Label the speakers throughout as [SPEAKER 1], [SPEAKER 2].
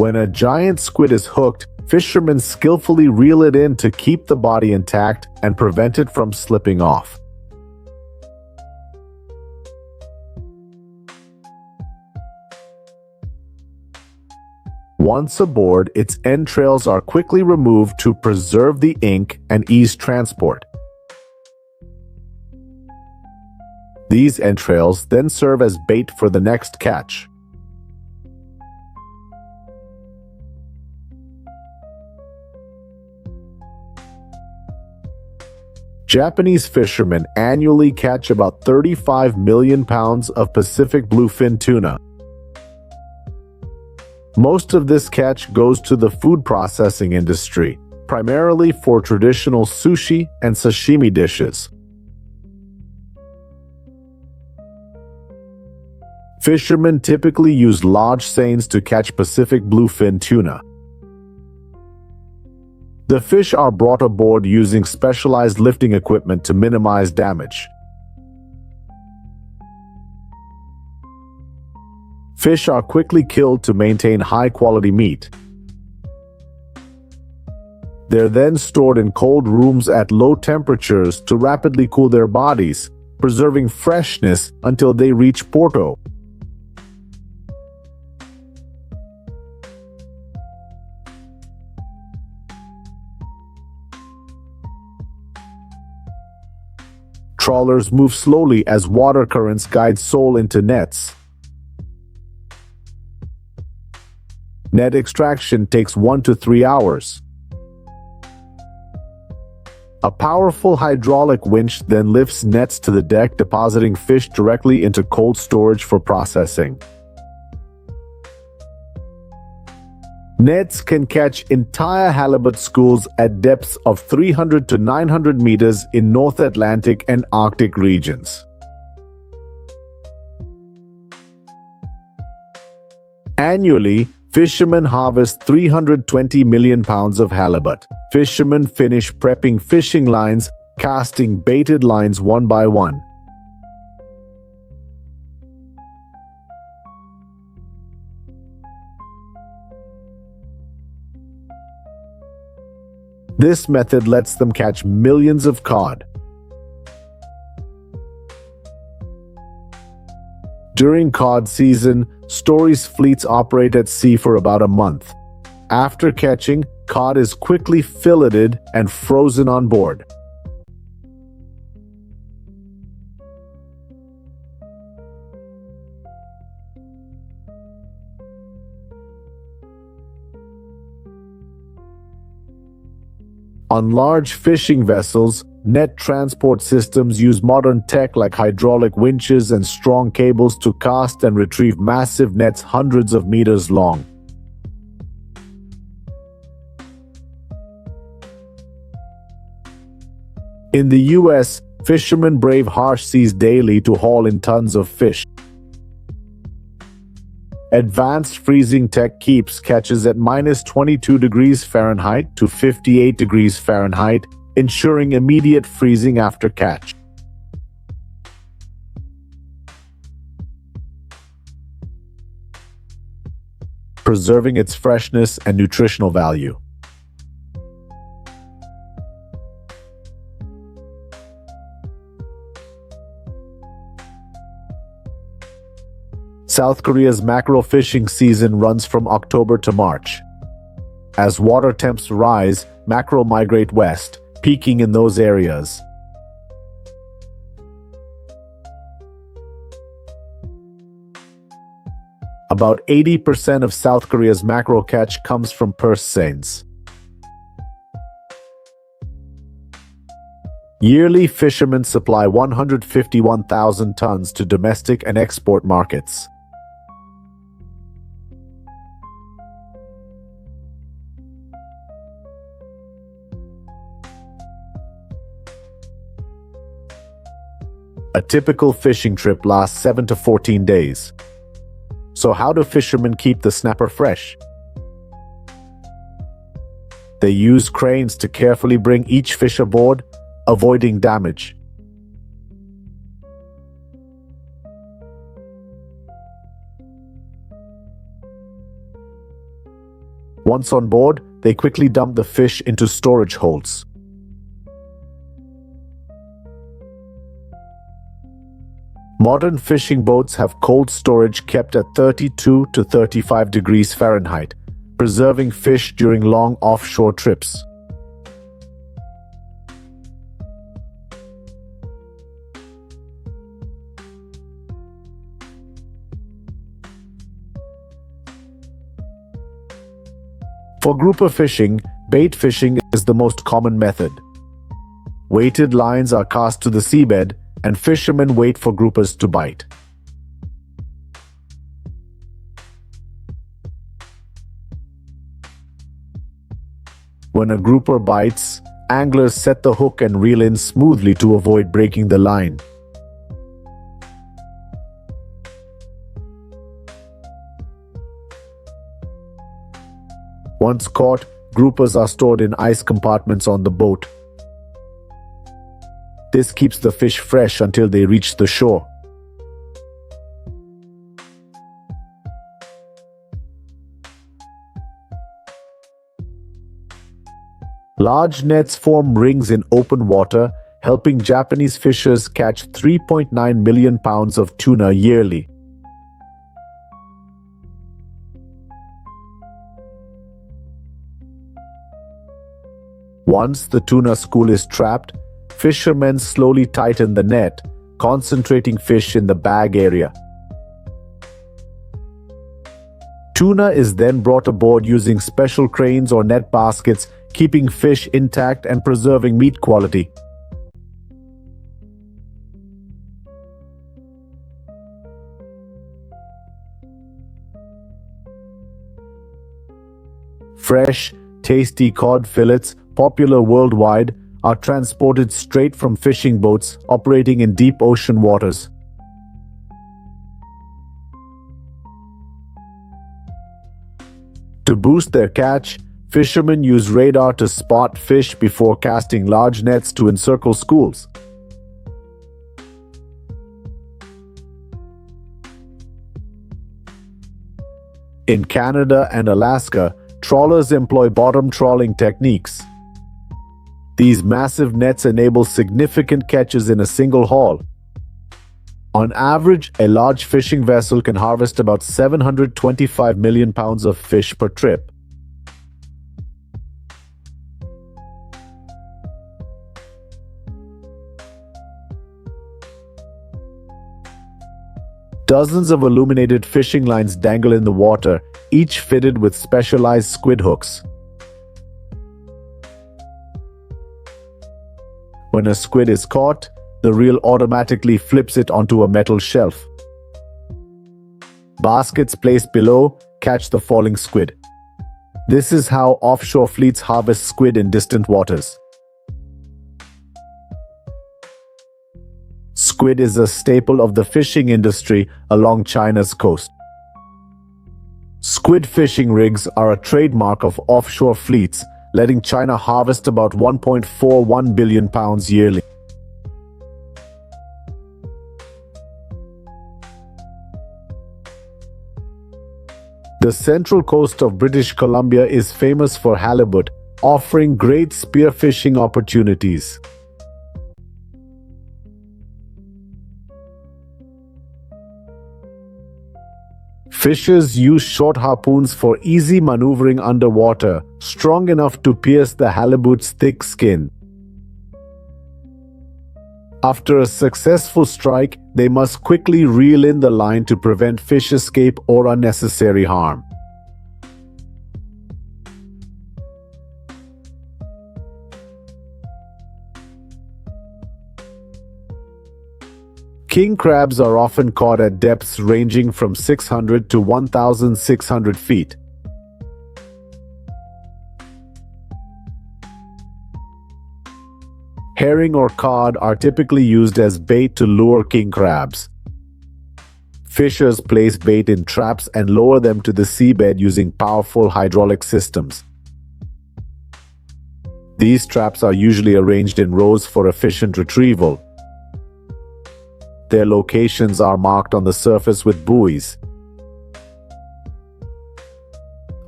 [SPEAKER 1] When a giant squid is hooked, fishermen skillfully reel it in to keep the body intact and prevent it from slipping off. Once aboard, its entrails are quickly removed to preserve the ink and ease transport. These entrails then serve as bait for the next catch. Japanese fishermen annually catch about 35 million pounds of Pacific bluefin tuna. Most of this catch goes to the food processing industry, primarily for traditional sushi and sashimi dishes. Fishermen typically use lodge seines to catch Pacific bluefin tuna. The fish are brought aboard using specialized lifting equipment to minimize damage. Fish are quickly killed to maintain high-quality meat. They're then stored in cold rooms at low temperatures to rapidly cool their bodies, preserving freshness until they reach Porto. Trawlers move slowly as water currents guide sole into nets. Net extraction takes 1 to 3 hours. A powerful hydraulic winch then lifts nets to the deck, depositing fish directly into cold storage for processing. Nets can catch entire halibut schools at depths of 300 to 900 meters in North Atlantic and Arctic regions. Annually, fishermen harvest 320 million pounds of halibut. Fishermen finish prepping fishing lines, casting baited lines one by one. This method lets them catch millions of cod. During cod season, Story's fleets operate at sea for about a month. After catching, cod is quickly filleted and frozen on board. On large fishing vessels, net transport systems use modern tech like hydraulic winches and strong cables to cast and retrieve massive nets hundreds of meters long. In the US, fishermen brave harsh seas daily to haul in tons of fish. Advanced freezing tech keeps catches at -22 degrees Fahrenheit to 58 degrees Fahrenheit, ensuring immediate freezing after catch. Preserving its freshness and nutritional value. South Korea's mackerel fishing season runs from October to March. As water temps rise, mackerel migrate west, peaking in those areas. About 80% of South Korea's mackerel catch comes from purse seines. Yearly, fishermen supply 151,000 tons to domestic and export markets. A typical fishing trip lasts 7 to 14 days. So how do fishermen keep the snapper fresh? They use cranes to carefully bring each fish aboard, avoiding damage. Once on board, they quickly dump the fish into storage holds. Modern fishing boats have cold storage kept at 32 to 35 degrees Fahrenheit, preserving fish during long offshore trips. For grouper fishing, bait fishing is the most common method. Weighted lines are cast to the seabed, and fishermen wait for groupers to bite. When a grouper bites, anglers set the hook and reel in smoothly to avoid breaking the line. Once caught, groupers are stored in ice compartments on the boat. This keeps the fish fresh until they reach the shore. Large nets form rings in open water, helping Japanese fishers catch 3.9 million pounds of tuna yearly. Once the tuna school is trapped, fishermen slowly tighten the net, concentrating fish in the bag area. Tuna is then brought aboard using special cranes or net baskets, keeping fish intact and preserving meat quality. Fresh, tasty cod fillets, popular worldwide, are transported straight from fishing boats operating in deep ocean waters. To boost their catch, fishermen use radar to spot fish before casting large nets to encircle schools. In Canada and Alaska, trawlers employ bottom trawling techniques. These massive nets enable significant catches in a single haul. On average, a large fishing vessel can harvest about 725 million pounds of fish per trip. Dozens of illuminated fishing lines dangle in the water, each fitted with specialized squid hooks. When a squid is caught, the reel automatically flips it onto a metal shelf. Baskets placed below catch the falling squid. This is how offshore fleets harvest squid in distant waters. Squid is a staple of the fishing industry along China's coast. Squid fishing rigs are a trademark of offshore fleets, letting China harvest about 1.41 billion pounds yearly. The central coast of British Columbia is famous for halibut, offering great spearfishing opportunities. Fishers use short harpoons for easy maneuvering underwater, strong enough to pierce the halibut's thick skin. After a successful strike, they must quickly reel in the line to prevent fish escape or unnecessary harm. King crabs are often caught at depths ranging from 600 to 1,600 feet. Herring or cod are typically used as bait to lure king crabs. Fishers place bait in traps and lower them to the seabed using powerful hydraulic systems. These traps are usually arranged in rows for efficient retrieval. Their locations are marked on the surface with buoys.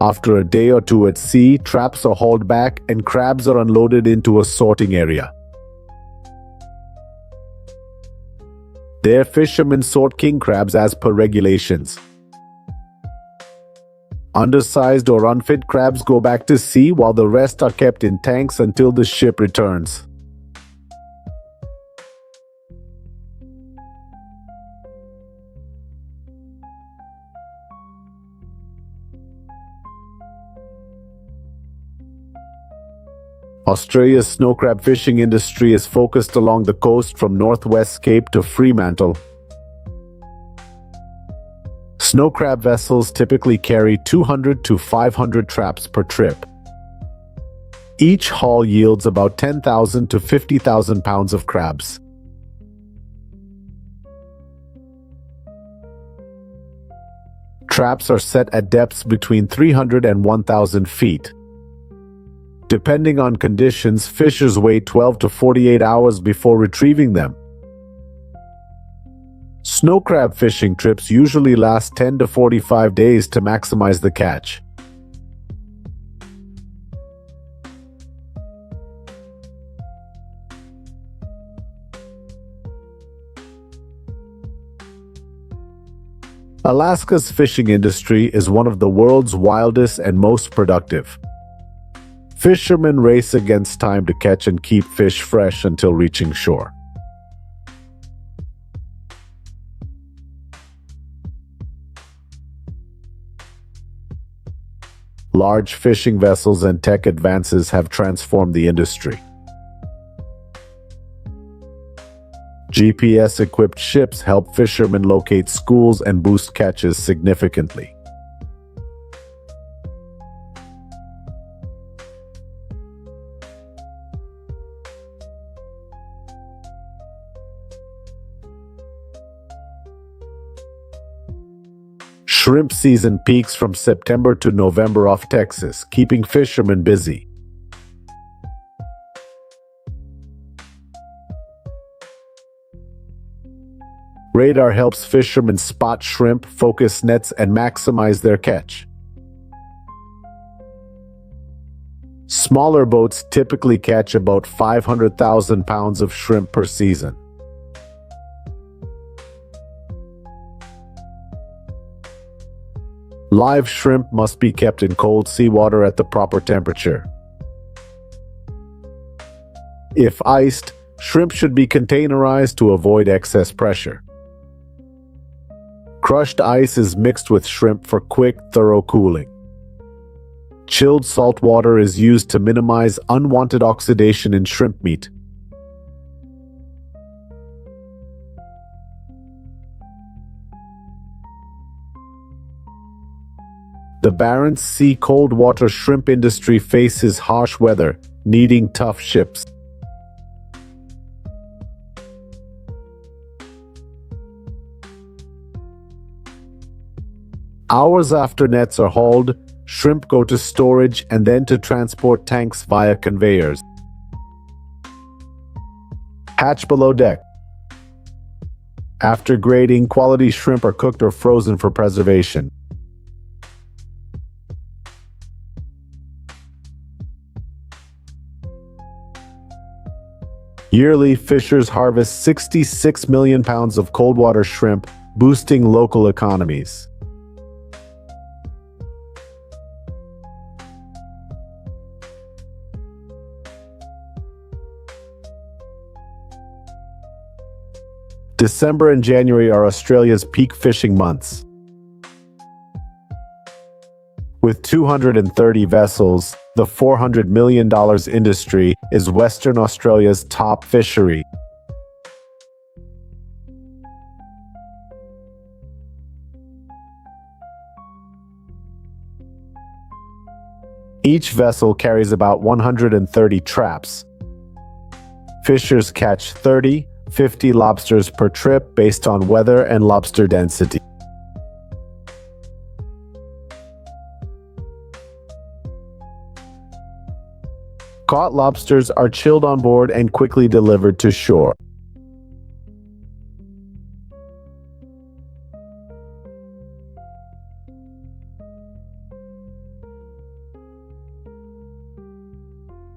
[SPEAKER 1] After a day or two at sea, traps are hauled back and crabs are unloaded into a sorting area. There, fishermen sort king crabs as per regulations. Undersized or unfit crabs go back to sea while the rest are kept in tanks until the ship returns. Australia's snow crab fishing industry is focused along the coast from Northwest Cape to Fremantle. Snow crab vessels typically carry 200 to 500 traps per trip. Each haul yields about 10,000 to 50,000 pounds of crabs. Traps are set at depths between 300 and 1,000 feet. Depending on conditions, fishers wait 12 to 48 hours before retrieving them. Snow crab fishing trips usually last 10 to 45 days to maximize the catch. Alaska's fishing industry is one of the world's wildest and most productive. Fishermen race against time to catch and keep fish fresh until reaching shore. Large fishing vessels and tech advances have transformed the industry. GPS-equipped ships help fishermen locate schools and boost catches significantly. Shrimp season peaks from September to November off Texas, keeping fishermen busy. Radar helps fishermen spot shrimp, focus nets, and maximize their catch. Smaller boats typically catch about 500,000 pounds of shrimp per season. Live shrimp must be kept in cold seawater at the proper temperature. If iced, shrimp should be containerized to avoid excess pressure. Crushed ice is mixed with shrimp for quick, thorough cooling. Chilled salt water is used to minimize unwanted oxidation in shrimp meat. The Barents Sea cold water shrimp industry faces harsh weather, needing tough ships. Hours after nets are hauled, shrimp go to storage and then to transport tanks via conveyors. Hatch below deck. After grading, quality shrimp are cooked or frozen for preservation. Yearly, fishers harvest 66 million pounds of cold water shrimp, boosting local economies. December and January are Australia's peak fishing months. With 230 vessels, the $400 million industry is Western Australia's top fishery. Each vessel carries about 130 traps. Fishers catch 30-50 lobsters per trip based on weather and lobster density. Caught lobsters are chilled on board and quickly delivered to shore.